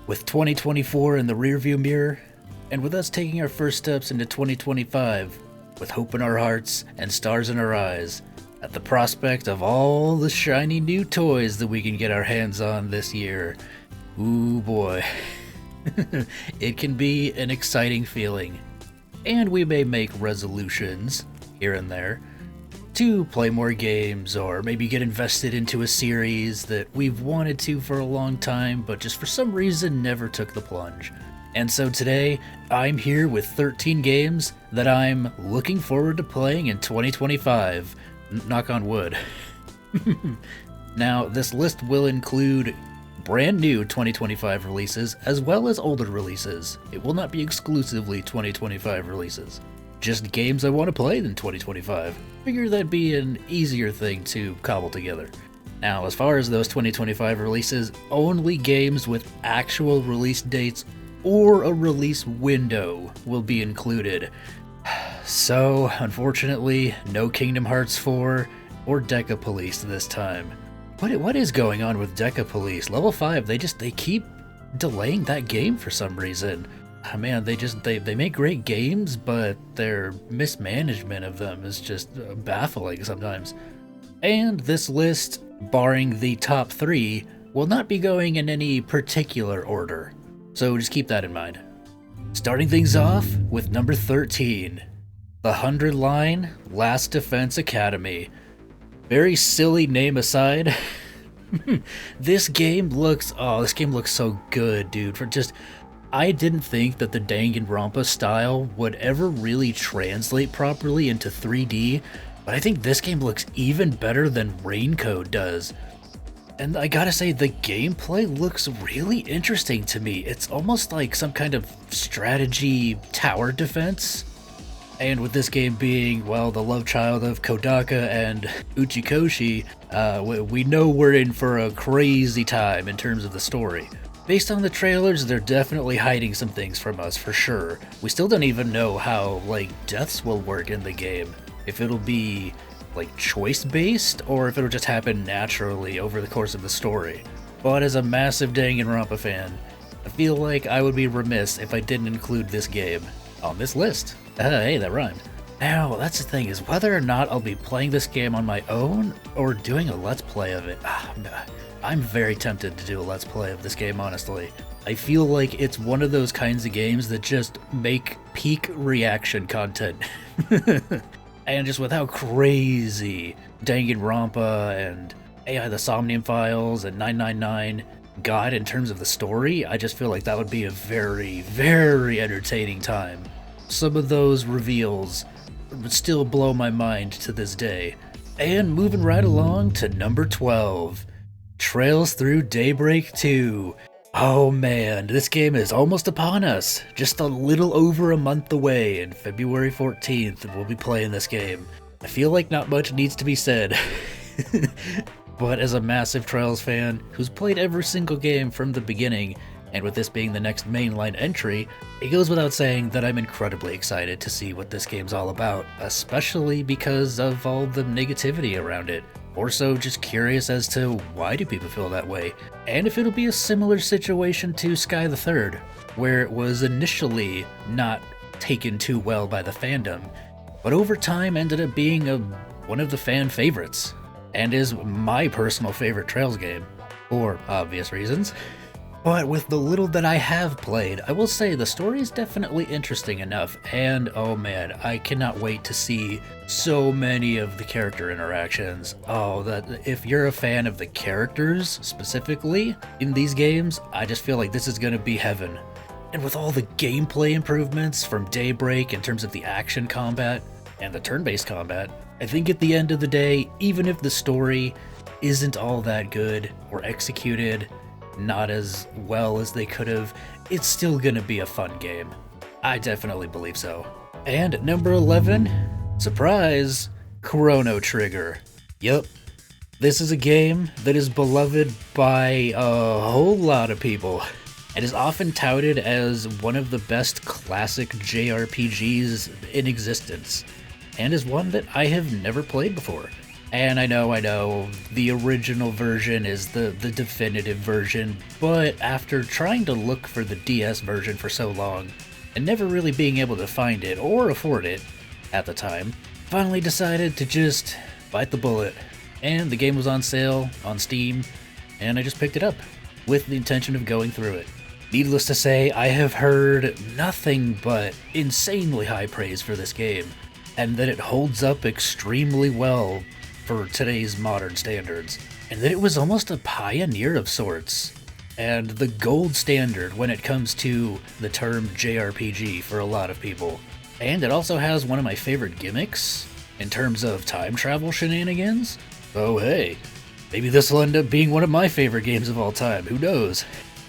With 2024 in the rearview mirror, and with us taking our first steps into 2025, with hope in our hearts and stars in our eyes, at the prospect of all the shiny new toys that we can get our hands on this year, ooh boy, it can be an exciting feeling. And we may make resolutions, here and there, to play more games or maybe get invested into a series that we've wanted to for a long time but just for some reason never took the plunge. And so today, I'm here with 13 games that I'm looking forward to playing in 2025. Knock on wood. Now, this list will include brand new 2025 releases as well as older releases. It will not be exclusively 2025 releases. Just games I want to play in 2025. Figure that'd be an easier thing to cobble together. Now, as far as those 2025 releases, only games with actual release dates or a release window will be included. So, unfortunately, no Kingdom Hearts 4 or Deca Police this time. What is going on with Deca Police? Level 5, they keep delaying that game for some reason. Oh, man, they make great games, but their mismanagement of them is just baffling sometimes. And this list, barring the top 3, will not be going in any particular order. So just keep that in mind. Starting things off with number 13, the 100 Line Last Defense Academy. Very silly name aside, this game looks so good, dude. I didn't think that the Danganronpa style would ever really translate properly into 3D, but I think this game looks even better than Raincoat does. And I gotta say, the gameplay looks really interesting to me. It's almost like some kind of strategy tower defense. And with this game being, well, the love child of Kodaka and Uchikoshi, we know we're in for a crazy time in terms of the story. Based on the trailers, they're definitely hiding some things from us for sure. We still don't even know how, deaths will work in the game. If it'll be, choice-based, or if it'll just happen naturally over the course of the story. But as a massive Danganronpa fan, I feel like I would be remiss if I didn't include this game on this list. Hey, that rhymed. Now, that's the thing, is whether or not I'll be playing this game on my own or doing a Let's Play of it. I'm very tempted to do a Let's Play of this game, honestly. I feel like it's one of those kinds of games that just make peak reaction content. And just with how crazy Danganronpa and AI the Somnium Files and 999 got in terms of the story, I just feel like that would be a very, very entertaining time. Some of those reveals would still blow my mind to this day. And moving right along to number 12, Trails Through Daybreak 2. Oh man, this game is almost upon us. Just a little over a month away, and February 14th we'll be playing this game. I feel like not much needs to be said. But as a massive Trails fan who's played every single game from the beginning, and with this being the next mainline entry, it goes without saying that I'm incredibly excited to see what this game's all about, especially because of all the negativity around it. Or so just curious as to why do people feel that way, and if it'll be a similar situation to Sky the Third, where it was initially not taken too well by the fandom, but over time ended up being one of the fan favorites, and is my personal favorite Trails game, for obvious reasons. But with the little that I have played, I will say the story is definitely interesting enough, and oh man, I cannot wait to see so many of the character interactions. Oh, that if you're a fan of the characters specifically in these games, I just feel like this is gonna be heaven. And with all the gameplay improvements from Daybreak in terms of the action combat and the turn-based combat, I think at the end of the day, even if the story isn't all that good or executed not as well as they could have, it's still gonna be a fun game. I definitely believe so. And at number 11, surprise, Chrono Trigger. Yup, this is a game that is beloved by a whole lot of people, and is often touted as one of the best classic JRPGs in existence, and is one that I have never played before. And I know, the original version is the definitive version, but after trying to look for the DS version for so long, and never really being able to find it or afford it at the time, finally decided to just bite the bullet. And the game was on sale on Steam, and I just picked it up, with the intention of going through it. Needless to say, I have heard nothing but insanely high praise for this game, and that it holds up extremely well for today's modern standards, and that it was almost a pioneer of sorts, and the gold standard when it comes to the term JRPG for a lot of people. And it also has one of my favorite gimmicks in terms of time travel shenanigans. Oh hey, maybe this will end up being one of my favorite games of all time, who knows?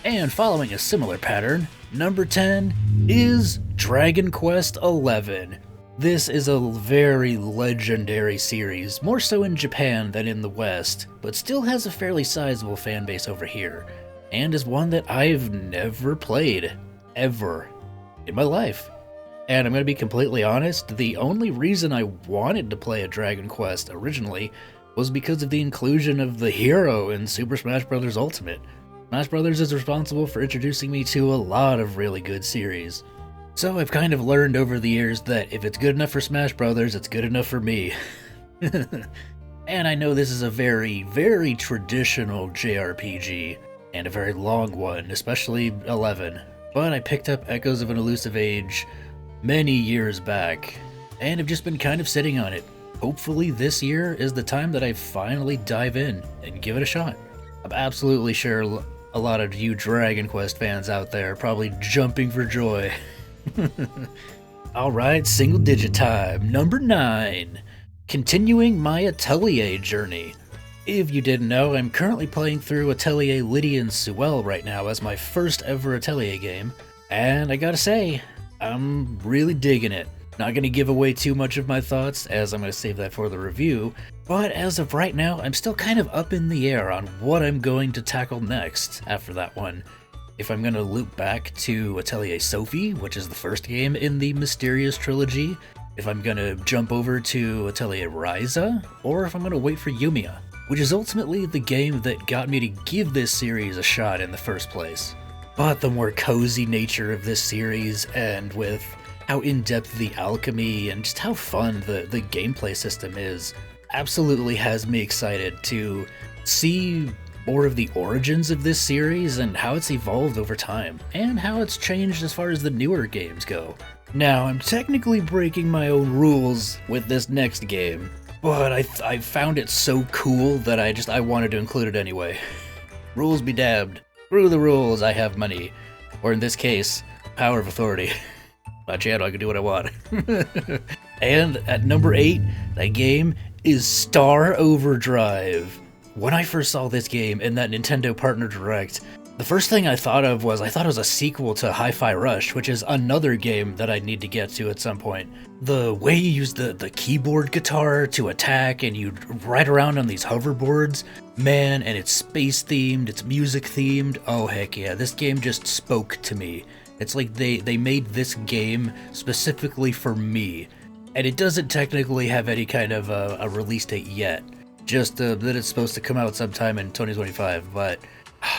And following a similar pattern, number 10 is Dragon Quest XI. This is a very legendary series, more so in Japan than in the West, but still has a fairly sizable fanbase over here, and is one that I've never played, ever, in my life. And I'm going to be completely honest, the only reason I wanted to play a Dragon Quest originally was because of the inclusion of the hero in Super Smash Bros. Ultimate. Smash Bros. Is responsible for introducing me to a lot of really good series. So I've kind of learned over the years that if it's good enough for Smash Brothers, it's good enough for me. And I know this is a very, very traditional JRPG, and a very long one, especially 11. But I picked up Echoes of an Elusive Age many years back, and have just been kind of sitting on it. Hopefully this year is the time that I finally dive in and give it a shot. I'm absolutely sure a lot of you Dragon Quest fans out there are probably jumping for joy. Alright, single digit time. Number 9. Continuing my Atelier journey. If you didn't know, I'm currently playing through Atelier Lydian Sewell right now as my first ever Atelier game, and I gotta say, I'm really digging it. Not gonna give away too much of my thoughts, as I'm gonna save that for the review, but as of right now, I'm still kind of up in the air on what I'm going to tackle next after that one. If I'm going to loop back to Atelier Sophie, which is the first game in the Mysterious trilogy, if I'm going to jump over to Atelier Ryza, or if I'm going to wait for Yumiya, which is ultimately the game that got me to give this series a shot in the first place. But the more cozy nature of this series, and with how in-depth the alchemy and just how fun the gameplay system is, absolutely has me excited to see more of the origins of this series and how it's evolved over time, and how it's changed as far as the newer games go. Now, I'm technically breaking my own rules with this next game, but I found it so cool that I wanted to include it anyway. Rules be damned. Screw the rules, I have money. Or in this case, power of authority. My channel, I can do what I want. And at number 8, that game is Star Overdrive. When I first saw this game in that Nintendo Partner Direct, the first thing I thought it was a sequel to Hi-Fi Rush, which is another game that I need to get to at some point. The way you use the keyboard guitar to attack and you ride around on these hoverboards, man, and it's space themed, it's music themed, oh heck yeah, this game just spoke to me. It's like they made this game specifically for me, and it doesn't technically have any kind of a release date yet. Just that it's supposed to come out sometime in 2025, but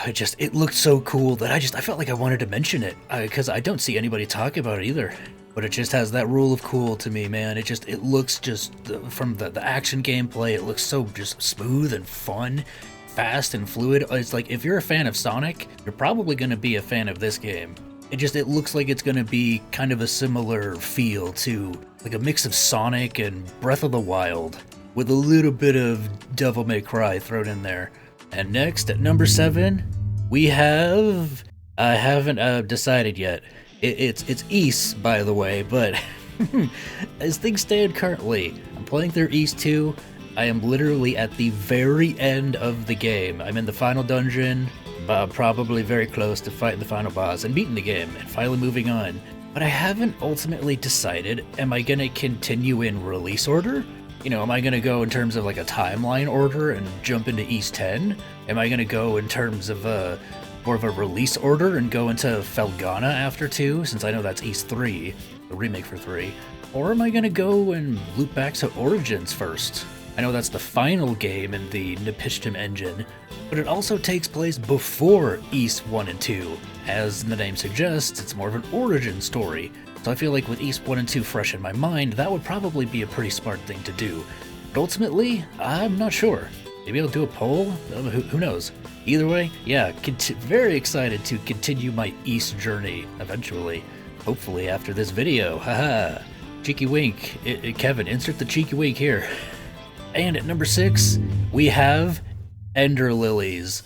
it looked so cool that I felt like I wanted to mention it, because I don't see anybody talk about it either. But it just has that rule of cool to me, man. It looks just, from the action gameplay, it looks so just smooth and fun, fast and fluid. It's like, if you're a fan of Sonic, you're probably going to be a fan of this game. It looks like it's going to be kind of a similar feel to, like a mix of Sonic and Breath of the Wild, with a little bit of Devil May Cry thrown in there. And next, at number 7, we have... I haven't decided yet. It's Ys, by the way, but as things stand currently, I'm playing through Ys 2. I am literally at the very end of the game. I'm in the final dungeon, probably very close to fighting the final boss and beating the game, and finally moving on. But I haven't ultimately decided, am I going to continue in release order? You know, am I going to go in terms of like a timeline order and jump into Ys 10? Am I going to go in terms of more of a release order and go into Felghana after 2, since I know that's Ys 3, the remake for 3? Or am I going to go and loop back to Origins first? I know that's the final game in the Nepishtim engine, but it also takes place before Ys 1 and 2. As the name suggests, it's more of an origin story, so I feel like with Ys 1 and 2 fresh in my mind, that would probably be a pretty smart thing to do. But ultimately, I'm not sure. Maybe I'll do a poll? Who knows? Either way, yeah, very excited to continue my Ys journey eventually. Hopefully after this video, haha. Cheeky wink. Kevin, insert the cheeky wink here. And at number 6, we have Ender Lilies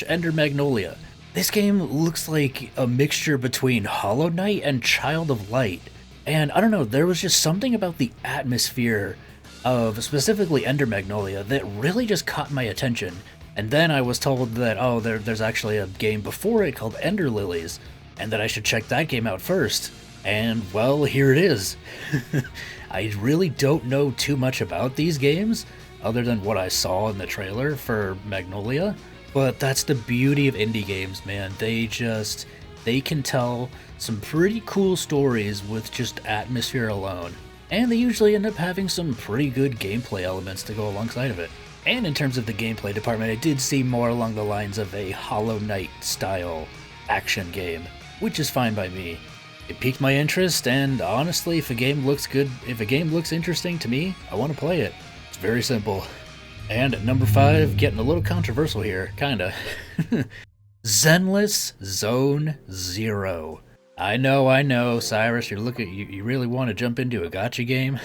/ Ender Magnolia. This game looks like a mixture between Hollow Knight and Child of Light. And I don't know, there was just something about the atmosphere of specifically Ender Magnolia that really just caught my attention. And then I was told that, oh, there's actually a game before it called Ender Lilies, and that I should check that game out first. And, well, here it is. I really don't know too much about these games, other than what I saw in the trailer for Magnolia, but that's the beauty of indie games, man. They can tell some pretty cool stories with just atmosphere alone, and they usually end up having some pretty good gameplay elements to go alongside of it. And in terms of the gameplay department, it did seem more along the lines of a Hollow Knight style action game, which is fine by me. It piqued my interest, and honestly, if a game looks interesting to me, I want to play it. It's very simple. And at number 5, getting a little controversial here, kinda. Zenless Zone Zero. I know, Cyrus, you really want to jump into a gacha game?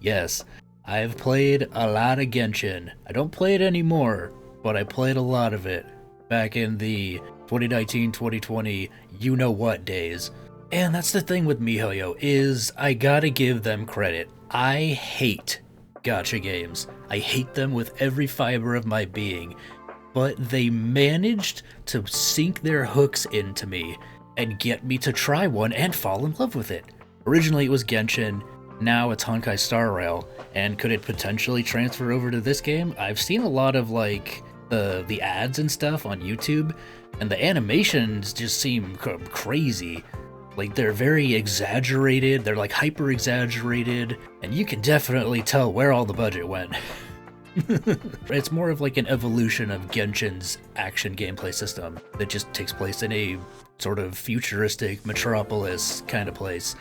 Yes, I've played a lot of Genshin. I don't play it anymore, but I played a lot of it back in the 2019-2020 you-know-what days. And that's the thing with MiHoYo, is I gotta give them credit. I hate gacha games. I hate them with every fiber of my being. But they managed to sink their hooks into me and get me to try one and fall in love with it. Originally it was Genshin, now it's Honkai Star Rail, and could it potentially transfer over to this game? I've seen a lot of like the ads and stuff on YouTube, and the animations just seem crazy. Like, they're very exaggerated, they're like hyper exaggerated, and you can definitely tell where all the budget went. It's more of like an evolution of Genshin's action gameplay system that just takes place in a sort of futuristic metropolis kind of place.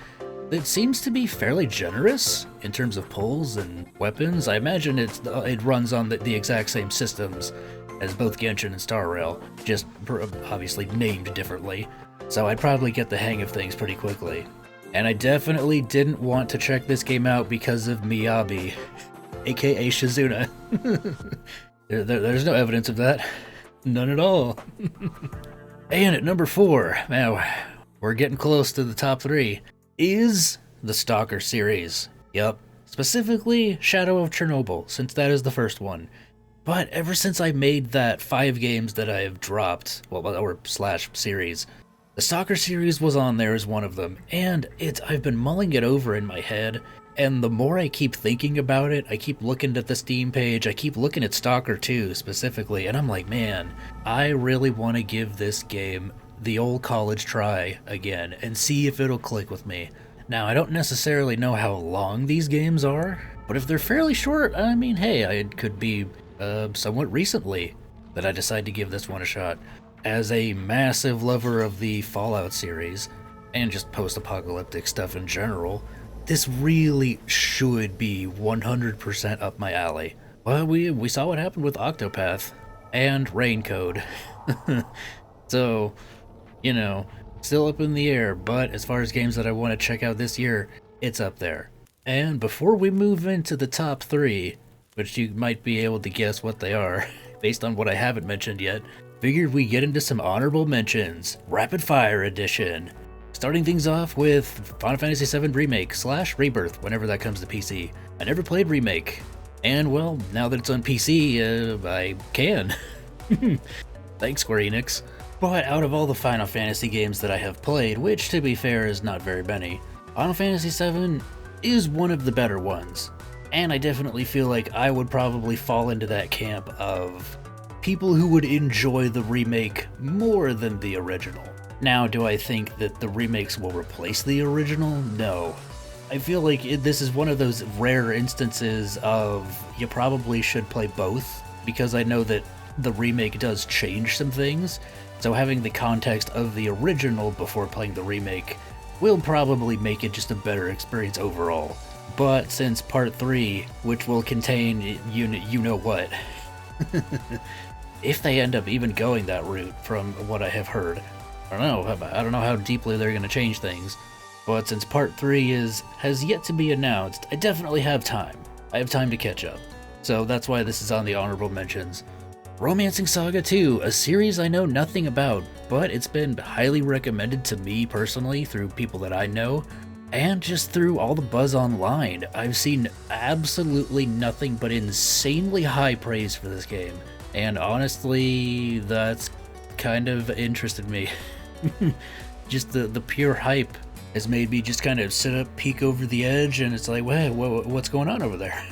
It seems to be fairly generous in terms of pulls and weapons. I imagine it runs on the exact same systems as both Genshin and Star Rail, just obviously named differently, so I'd probably get the hang of things pretty quickly. And I definitely didn't want to check this game out because of Miyabi, aka Shizuna. There's no evidence of that. None at all. And at number 4, now we're getting close to the top 3, is the Stalker series. Yup, specifically Shadow of Chernobyl, since that is the first one. But ever since I made that 5 games that I have dropped, or / series, the Stalker series was on there as one of them, and I've been mulling it over in my head, and the more I keep thinking about it, I keep looking at the Steam page, I keep looking at Stalker 2 specifically, and I'm like, man, I really want to give this game the old college try again, and see if it'll click with me. Now, I don't necessarily know how long these games are, but if they're fairly short, I mean, hey, it could be somewhat recently that I decided to give this one a shot. As a massive lover of the Fallout series, and just post-apocalyptic stuff in general, this really should be 100% up my alley. Well, we saw what happened with Octopath and Raincode. So, you know, still up in the air, but as far as games that I want to check out this year, it's up there. And before we move into the top 3, which you might be able to guess what they are, based on what I haven't mentioned yet, figured we get into some honorable mentions, Rapid Fire Edition. Starting things off with Final Fantasy VII Remake / Rebirth, whenever that comes to PC. I never played Remake, and well, now that it's on PC, I can. Thanks, Square Enix. But out of all the Final Fantasy games that I have played, which to be fair is not very many, Final Fantasy VII is one of the better ones. And I definitely feel like I would probably fall into that camp of people who would enjoy the remake more than the original. Now, do I think that the remakes will replace the original? No. I feel like this is one of those rare instances of you probably should play both, because I know that the remake does change some things, so having the context of the original before playing the remake will probably make it just a better experience overall. But since Part 3, which will contain you know what, if they end up even going that route from what I have heard, I don't know how deeply they're going to change things. But since Part 3 has yet to be announced, I definitely have time. I have time to catch up. So that's why this is on the honorable mentions. Romancing Saga 2, a series I know nothing about, but it's been highly recommended to me personally through people that I know, and just through all the buzz online. I've seen absolutely nothing but insanely high praise for this game, and honestly, that's kind of interested me. Just the pure hype has made me just kind of sit up, peek over the edge, and it's like, what's going on over there?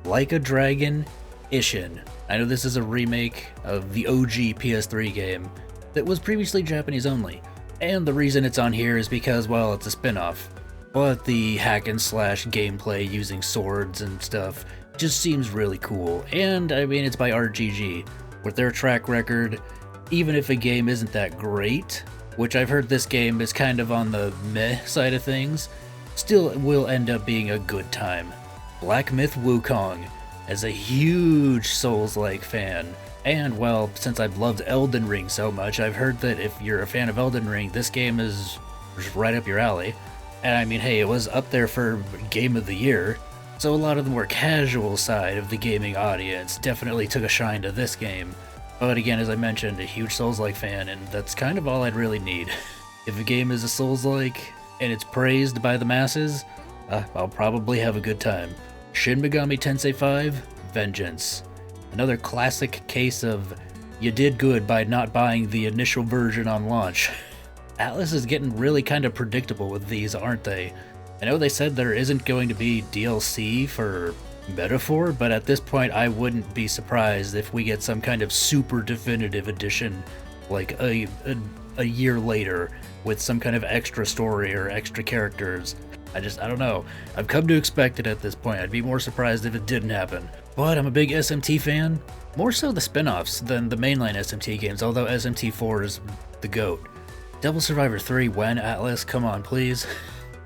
Like a Dragon Ishin. I know this is a remake of the OG PS3 game that was previously Japanese only, and the reason it's on here is because, well, it's a spin-off, but the hack and slash gameplay using swords and stuff just seems really cool, and I mean, it's by RGG. With their track record, even if a game isn't that great, which I've heard this game is kind of on the meh side of things, still it will end up being a good time. Black Myth Wukong. As a huge Souls-like fan, and well, since I've loved Elden Ring so much, I've heard that if you're a fan of Elden Ring, this game is just right up your alley. And I mean, hey, it was up there for Game of the Year, so a lot of the more casual side of the gaming audience definitely took a shine to this game. But again, as I mentioned, a huge Souls-like fan, and that's kind of all I'd really need. If a game is a Souls-like, and it's praised by the masses, I'll probably have a good time. Shin Megami Tensei 5, Vengeance. Another classic case of you did good by not buying the initial version on launch. Atlas is getting really kind of predictable with these, aren't they? I know they said there isn't going to be DLC for Metaphor, but at this point I wouldn't be surprised if we get some kind of super definitive edition like a year later with some kind of extra story or extra characters. I don't know. I've come to expect it at this point. I'd be more surprised if it didn't happen. But I'm a big SMT fan. More so the spin-offs than the mainline SMT games, although SMT4 is the GOAT. Devil Survivor 3, when, Atlas? Come on, please.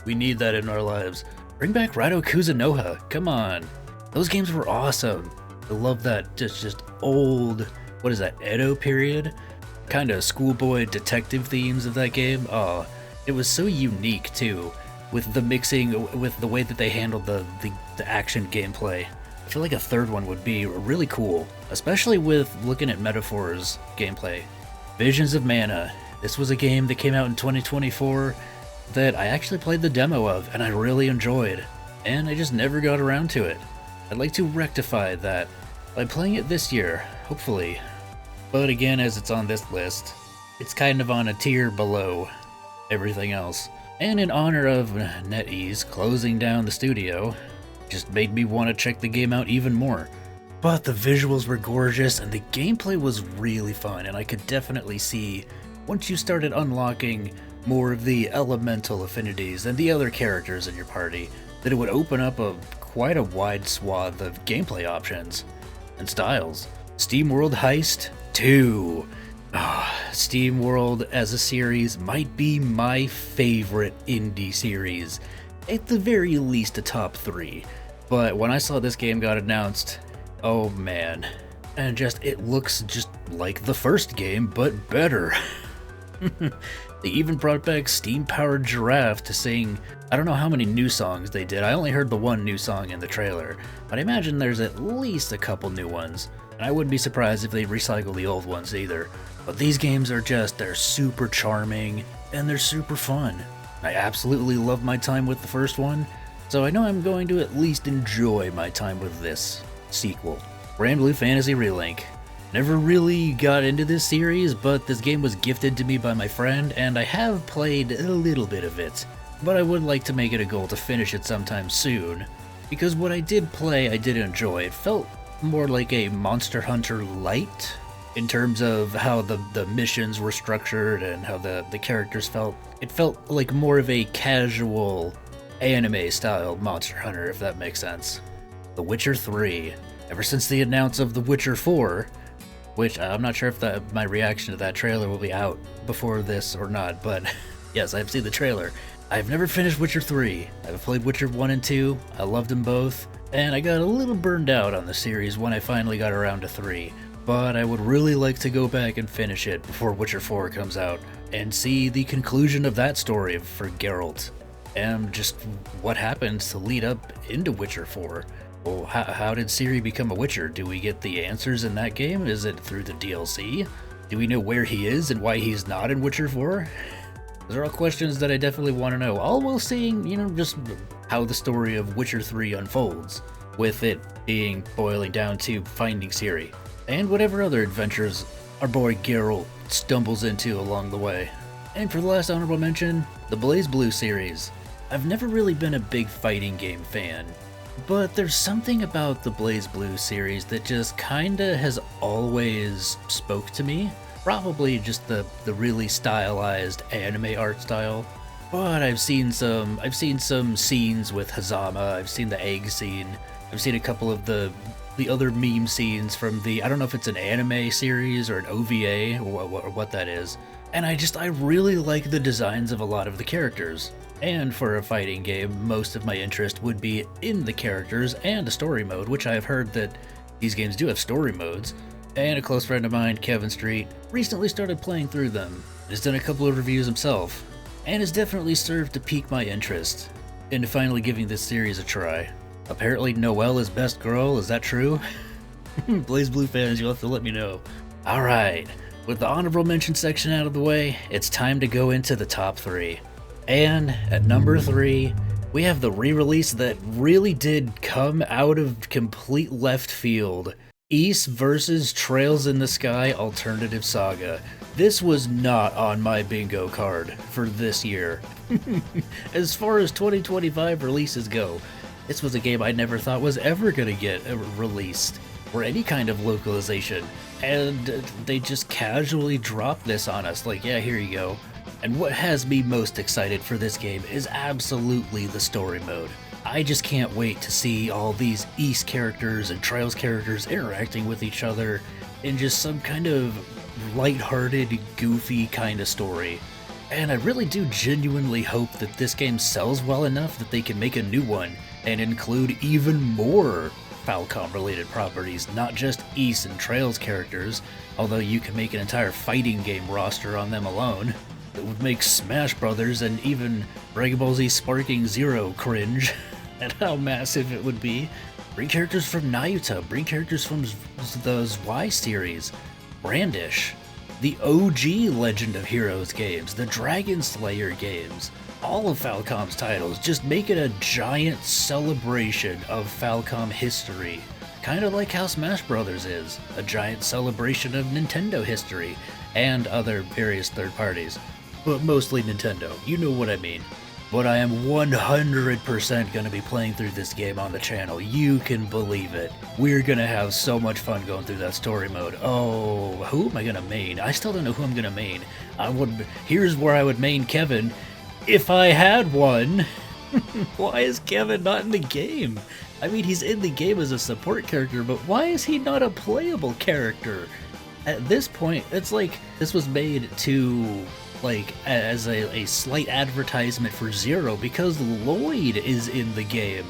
We need that in our lives. Bring back Raido Kuzunoha. Come on. Those games were awesome. I love that just old, what is that, Edo period? Kind of schoolboy detective themes of that game. Oh, it was so unique too. With the mixing, with the way that they handled the action gameplay. I feel like a third one would be really cool, especially with looking at Metaphor's gameplay. Visions of Mana. This was a game that came out in 2024 that I actually played the demo of, and I really enjoyed, and I just never got around to it. I'd like to rectify that by playing it this year, hopefully. But again, as it's on this list, it's kind of on a tier below everything else. And in honor of NetEase closing down the studio, just made me want to check the game out even more. But the visuals were gorgeous and the gameplay was really fun, and I could definitely see, once you started unlocking more of the elemental affinities and the other characters in your party, that it would open up quite a wide swath of gameplay options and styles. SteamWorld Heist 2. SteamWorld as a series might be my favorite indie series, at the very least a top 3. But when I saw this game got announced, oh man, and it looks just like the first game, but better. They even brought back steam-powered Giraffe to sing. I don't know how many new songs they did. I only heard the one new song in the trailer, but I imagine there's at least a couple new ones. And I wouldn't be surprised if they recycle the old ones either. But these games are they're super charming, and they're super fun. I absolutely love my time with the first one, so I know I'm going to at least enjoy my time with this sequel. Grand Blue Fantasy Relink. Never really got into this series, but this game was gifted to me by my friend, and I have played a little bit of it. But I would like to make it a goal to finish it sometime soon, because what I did play I did enjoy. It felt more like a Monster Hunter Lite, in terms of how the missions were structured and how the characters felt. It felt like more of a casual anime-style Monster Hunter, if that makes sense. The Witcher 3. Ever since the announce of The Witcher 4, which I'm not sure if my reaction to that trailer will be out before this or not, but yes, I've seen the trailer. I've never finished Witcher 3. I've played Witcher 1 and 2, I loved them both, and I got a little burned out on the series when I finally got around to 3. But I would really like to go back and finish it before Witcher 4 comes out, and see the conclusion of that story for Geralt, and just what happens to lead up into Witcher 4. Well, how did Ciri become a Witcher? Do we get the answers in that game? Is it through the DLC? Do we know where he is and why he's not in Witcher 4? Those are all questions that I definitely want to know, all while seeing, just how the story of Witcher 3 unfolds, with it being boiling down to finding Ciri, and whatever other adventures our boy Geralt stumbles into along the way. And for the last honorable mention, the BlazBlue series. I've never really been a big fighting game fan, but there's something about the BlazBlue series that just kinda has always spoke to me. Probably just the really stylized anime art style. But I've seen some scenes with Hazama, I've seen the egg scene, I've seen a couple of the other meme scenes from I don't know if it's an anime series or an OVA or what that is. And I really like the designs of a lot of the characters. And for a fighting game, most of my interest would be in the characters and a story mode, which I have heard that these games do have story modes. And a close friend of mine, Kevin Street, recently started playing through them, has done a couple of reviews himself, and has definitely served to pique my interest into finally giving this series a try. Apparently Noelle is best girl, is that true? BlazBlue fans, you'll have to let me know. Alright, with the honorable mention section out of the way, it's time to go into the top 3. And at number 3, we have the re-release that really did come out of complete left field. Ys vs. Trails in the Sky Alternative Saga. This was not on my bingo card for this year. As far as 2025 releases go, this was a game I never thought was ever gonna get released, or any kind of localization, and they just casually dropped this on us, like, yeah, here you go. And what has me most excited for this game is absolutely the story mode. I just can't wait to see all these Ys characters and Trails characters interacting with each other in just some kind of lighthearted, goofy kind of story. And I really do genuinely hope that this game sells well enough that they can make a new one and include even more Falcom-related properties, not just Ys and Trails characters, although you can make an entire fighting game roster on them alone. It would make Smash Brothers and even Dragon Ball Z Sparking Zero cringe at how massive it would be. Bring characters from Naruto, bring characters from the Y series, Brandish, the OG Legend of Heroes games, the Dragon Slayer games, all of Falcom's titles. Just make it a giant celebration of Falcom history. Kind of like how Smash Brothers is, a giant celebration of Nintendo history, and other various third parties. But mostly Nintendo, you know what I mean. But I am 100% gonna be playing through this game on the channel, you can believe it. We're gonna have so much fun going through that story mode. Oh, who am I gonna main? I still don't know who I'm gonna main. Here's where I would main Kevin, if I had one. Why is Kevin not in the game? I mean, he's in the game as a support character, but why is he not a playable character? At this point, it's like this was made to, like, as a slight advertisement for Zero because Lloyd is in the game.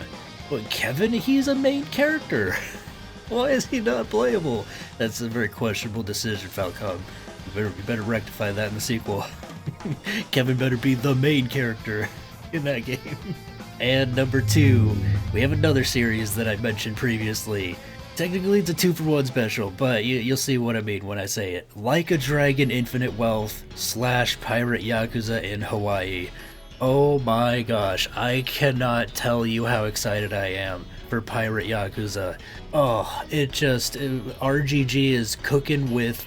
But Kevin, he's a main character. Why is he not playable? That's a very questionable decision, Falcom. You better rectify that in the sequel. Kevin better be the main character in that game. And number 2, we have another series that I mentioned previously. Technically it's a 2-for-1 special, but you'll see what I mean when I say it. Like a Dragon Infinite Wealth / Pirate Yakuza in Hawaii. Oh my gosh, I cannot tell you how excited I am for Pirate Yakuza. Oh, RGG is cooking with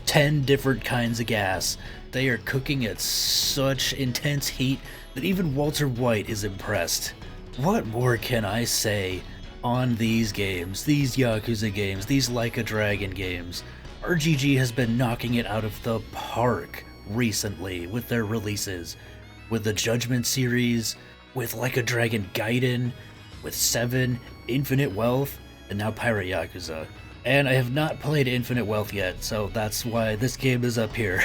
10 different kinds of gas. They are cooking at such intense heat that even Walter White is impressed. What more can I say on these games, these Yakuza games, these Like a Dragon games? RGG has been knocking it out of the park recently with their releases. With the Judgment series, with Like a Dragon Gaiden, with 7, Infinite Wealth, and now Pirate Yakuza. And I have not played Infinite Wealth yet, so that's why this game is up here.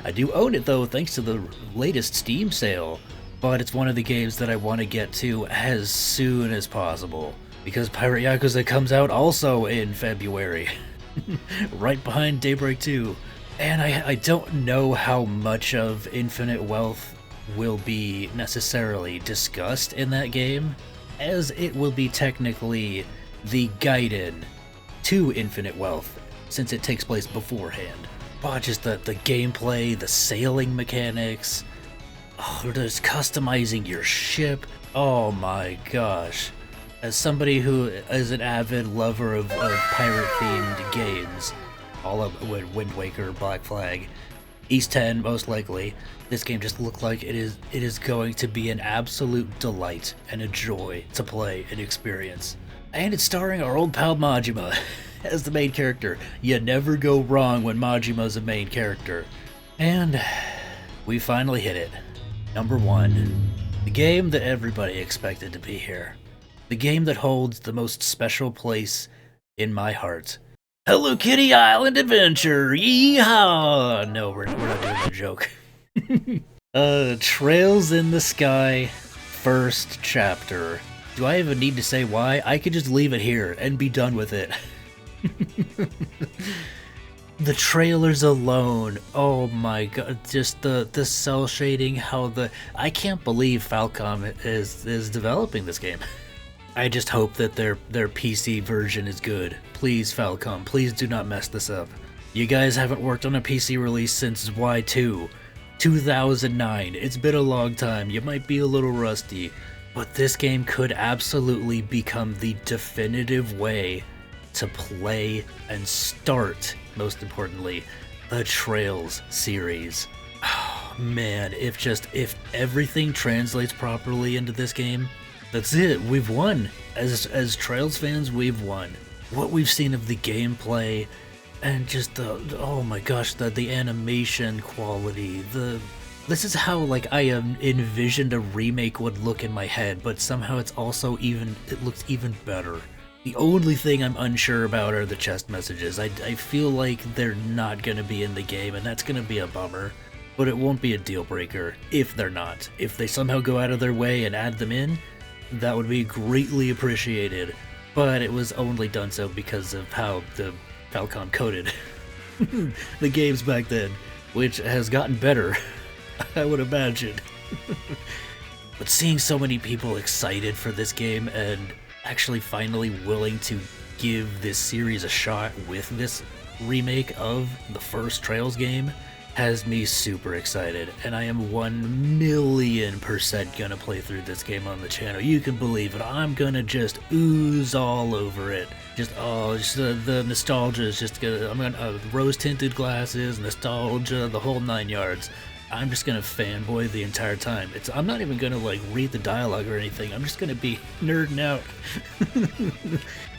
I do own it though, thanks to the latest Steam sale, but it's one of the games that I want to get to as soon as possible, because Pirate Yakuza comes out also in February, right behind Daybreak 2. And I don't know how much of Infinite Wealth will be necessarily discussed in that game, as it will be technically the Gaiden to Infinite Wealth, since it takes place beforehand. But just the gameplay, the sailing mechanics, just customizing your ship, oh my gosh. As somebody who is an avid lover of pirate-themed games, all of Wind Waker, Black Flag, East 10 most likely, this game just looked like it is going to be an absolute delight and a joy to play and experience. And it's starring our old pal Majima as the main character. You never go wrong when Majima's a main character. And we finally hit it. Number 1. The game that everybody expected to be here. The game that holds the most special place in my heart. Hello Kitty Island Adventure! Yeehaw! No, we're not doing that joke. Trails in the Sky, first chapter. Do I even need to say why? I could just leave it here and be done with it. The trailers alone, oh my god, just the cell shading, I can't believe Falcom is developing this game. I just hope that their PC version is good. Please, Falcom, please do not mess this up. You guys haven't worked on a PC release since Y2, 2009. It's been a long time. You might be a little rusty, but this game could absolutely become the definitive way to play and start, most importantly, the Trails series. Oh man, if everything translates properly into this game, that's it. We've won. As Trails fans, we've won. What we've seen of the gameplay and just oh my gosh, the animation quality, this is how like I envisioned a remake would look in my head, but somehow it looks even better. The only thing I'm unsure about are the chest messages. I feel like they're not gonna be in the game, and that's gonna be a bummer. But it won't be a deal breaker if they're not. If they somehow go out of their way and add them in, that would be greatly appreciated. But it was only done so because of how the Falcom coded the games back then, which has gotten better, I would imagine. But seeing so many people excited for this game and actually finally willing to give this series a shot with this remake of the first Trails game has me super excited, and I am 1,000,000% gonna play through this game on the channel. You can believe it. I'm gonna just ooze all over it. The nostalgia is just gonna, I'm gonna, rose-tinted glasses, nostalgia, the whole 9 yards. I'm just gonna fanboy the entire time. I'm not even gonna like read the dialogue or anything. I'm just gonna be nerding out.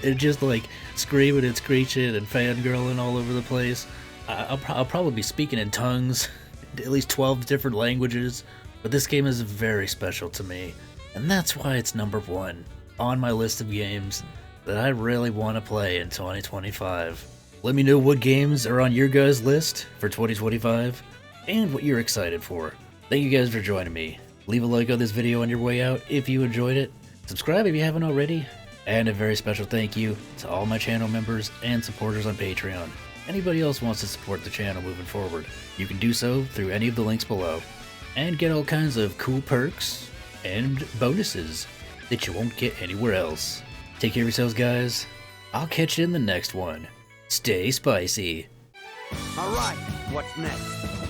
And just like screaming and screeching and fangirling all over the place. I'll probably be speaking in tongues, at least 12 different languages, but this game is very special to me, and that's why it's number 1 on my list of games that I really want to play in 2025. Let me know what games are on your guys' list for 2025, and what you're excited for. Thank you guys for joining me. Leave a like on this video on your way out if you enjoyed it, subscribe if you haven't already, and a very special thank you to all my channel members and supporters on Patreon. Anybody else wants to support the channel moving forward, you can do so through any of the links below, and get all kinds of cool perks and bonuses that you won't get anywhere else. Take care of yourselves, guys. I'll catch you in the next one. Stay spicy. Alright, what's next?